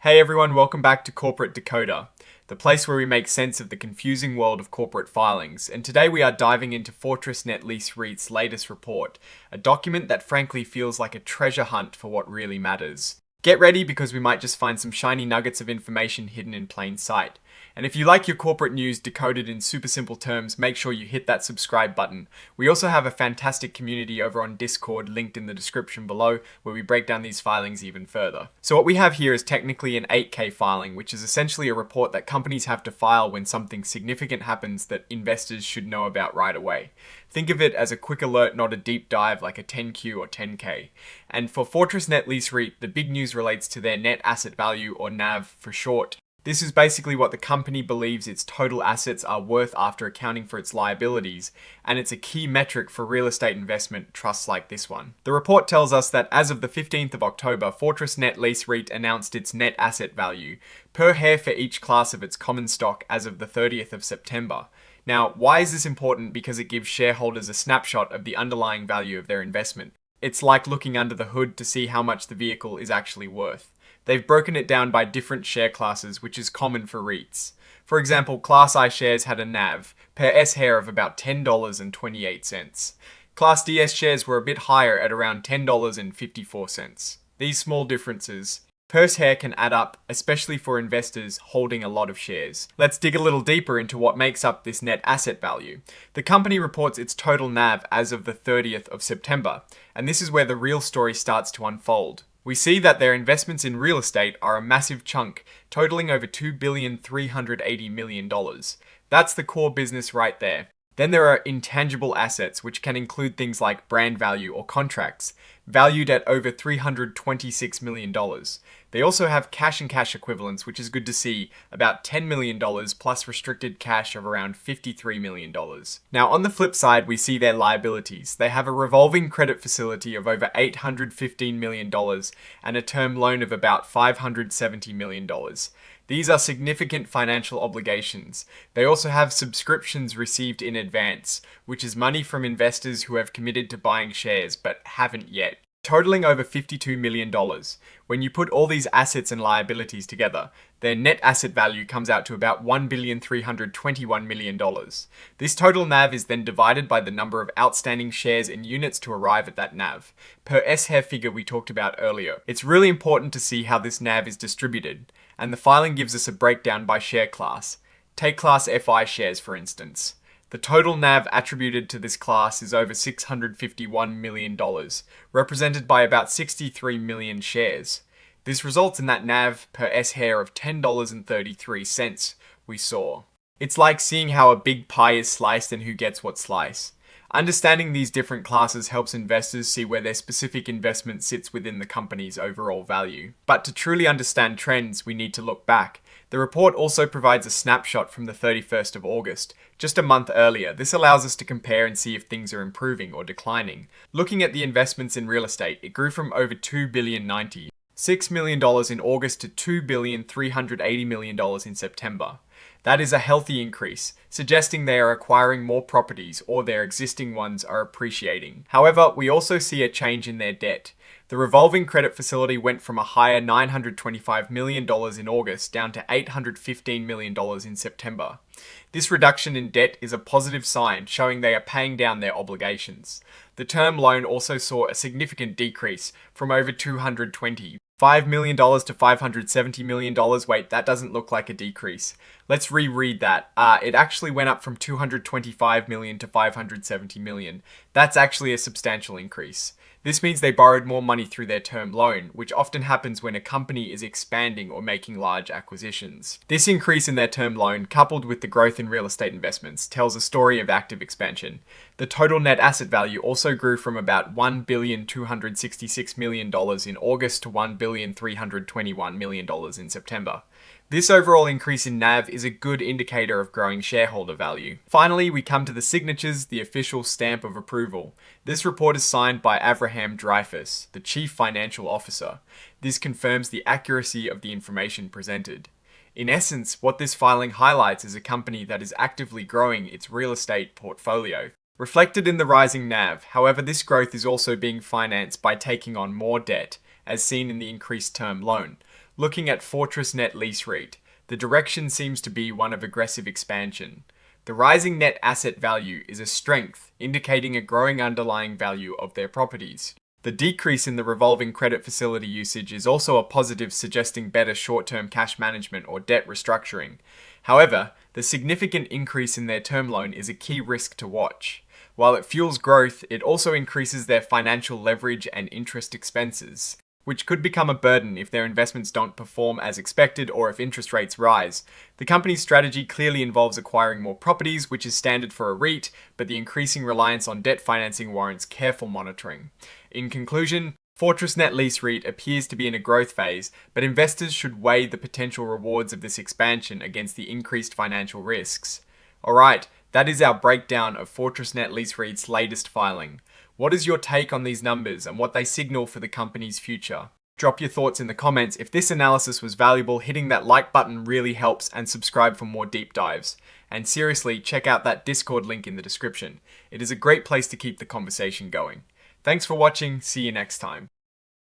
Hey everyone, welcome back to Corporate Decoder, the place where we make sense of the confusing world of corporate filings. And today we are diving into Fortress Net Lease REIT's latest report, a document that frankly feels like a treasure hunt for what really matters. Get ready because we might just find some shiny nuggets of information hidden in plain sight. And if you like your corporate news decoded in super simple terms, make sure you hit that subscribe button. We also have a fantastic community over on Discord linked in the description below where we break down these filings even further. So what we have here is technically an 8K filing, which is essentially a report that companies have to file when something significant happens that investors should know about right away. Think of it as a quick alert, not a deep dive like a 10Q or 10K. And for Fortress Net Lease REIT, the big news relates to their net asset value, or NAV for short. This is basically what the company believes its total assets are worth after accounting for its liabilities, and it's a key metric for real estate investment trusts like this one. The report tells us that as of the 15th of October, Fortress Net Lease REIT announced its net asset value, per share for each class of its common stock as of the 30th of September. Now, why is this important? Because it gives shareholders a snapshot of the underlying value of their investment. It's like looking under the hood to see how much the vehicle is actually worth. They've broken it down by different share classes, which is common for REITs. For example, Class I shares had a NAV per share of about $10.28. Class DS shares were a bit higher at around $10.54. These small differences per share can add up, especially for investors holding a lot of shares. Let's dig a little deeper into what makes up this net asset value. The company reports its total NAV as of the 30th of September, and this is where the real story starts to unfold. We see that their investments in real estate are a massive chunk, totaling over $2.380 billion. That's the core business right there. Then there are intangible assets, which can include things like brand value or contracts, valued at over $326 million. They also have cash and cash equivalents, which is good to see, about $10 million plus restricted cash of around $53 million. Now, on the flip side, we see their liabilities. They have a revolving credit facility of over $815 million and a term loan of about $570 million. These are significant financial obligations. They also have subscriptions received in advance, which is money from investors who have committed to buying shares but haven't yet, totaling over $52 million. When you put all these assets and liabilities together, their net asset value comes out to about $1.321 billion. This total NAV is then divided by the number of outstanding shares in units to arrive at that NAV, per share figure we talked about earlier. It's really important to see how this NAV is distributed, and the filing gives us a breakdown by share class. Take Class FI shares for instance. The total NAV attributed to this class is over $651 million, represented by about 63 million shares. This results in that NAV per share of $10.33 we saw. It's like seeing how a big pie is sliced and who gets what slice. Understanding these different classes helps investors see where their specific investment sits within the company's overall value. But to truly understand trends, we need to look back. The report also provides a snapshot from the 31st of August, just a month earlier. This allows us to compare and see if things are improving or declining. Looking at the investments in real estate, it grew from over $2 million in August to $2.380 billion in September. That is a healthy increase, suggesting they are acquiring more properties or their existing ones are appreciating. However, we also see a change in their debt. The revolving credit facility went from a higher $925 million in August down to $815 million in September. This reduction in debt is a positive sign, showing they are paying down their obligations. The term loan also saw a significant decrease from over $225 million to $570 million. Wait, that doesn't look like a decrease. Let's reread that. It actually went up from $225 million to $570 million. That's actually a substantial increase. This means they borrowed more money through their term loan, which often happens when a company is expanding or making large acquisitions. This increase in their term loan, coupled with the growth in real estate investments, tells a story of active expansion. The total net asset value also grew from about $1.266 billion in August to $1.321 billion in September. This overall increase in NAV is a good indicator of growing shareholder value. Finally, we come to the signatures, the official stamp of approval. This report is signed by Avraham Dreyfus, the Chief Financial Officer. This confirms the accuracy of the information presented. In essence, what this filing highlights is a company that is actively growing its real estate portfolio. Reflected in the rising NAV, however, this growth is also being financed by taking on more debt, as seen in the increased term loan. Looking at Fortress Net Lease REIT, the direction seems to be one of aggressive expansion. The rising net asset value is a strength, indicating a growing underlying value of their properties. The decrease in the revolving credit facility usage is also a positive, suggesting better short-term cash management or debt restructuring. However, the significant increase in their term loan is a key risk to watch. While it fuels growth, it also increases their financial leverage and interest expenses, which could become a burden if their investments don't perform as expected or if interest rates rise. The company's strategy clearly involves acquiring more properties, which is standard for a REIT, but the increasing reliance on debt financing warrants careful monitoring. In conclusion, Fortress Net Lease REIT appears to be in a growth phase, but investors should weigh the potential rewards of this expansion against the increased financial risks. Alright, that is our breakdown of Fortress Net Lease REIT's latest filing. What is your take on these numbers and what they signal for the company's future? Drop your thoughts in the comments. If this analysis was valuable, hitting that like button really helps, and subscribe for more deep dives. And seriously, check out that Discord link in the description. It is a great place to keep the conversation going. Thanks for watching, see you next time.